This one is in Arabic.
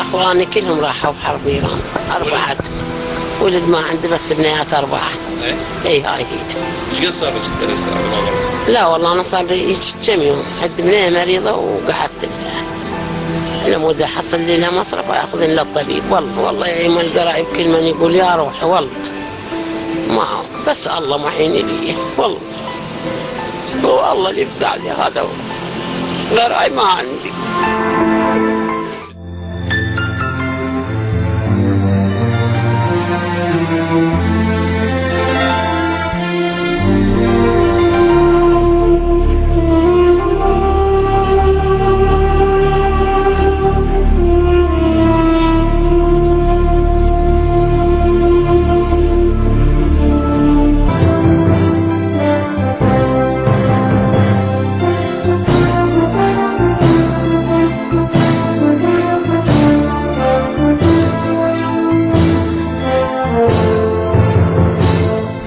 اخواني كلهم راحوا بحرب ايران 4. ولد ما عندي بس بنيات 4. اي هاي هي. ايش قد صار لك 6 سنوات؟ لا والله انا صار لي كم يوم، عندي بنيه مريضه وقعدت لمود حصل لي لها مصرف اخذ للطبيب. والله يا ايما القرايب كل من يقول يا روحي ما بس الله معيني لي والله. هو الله اللي يفزع لي هذا غير ما عندي.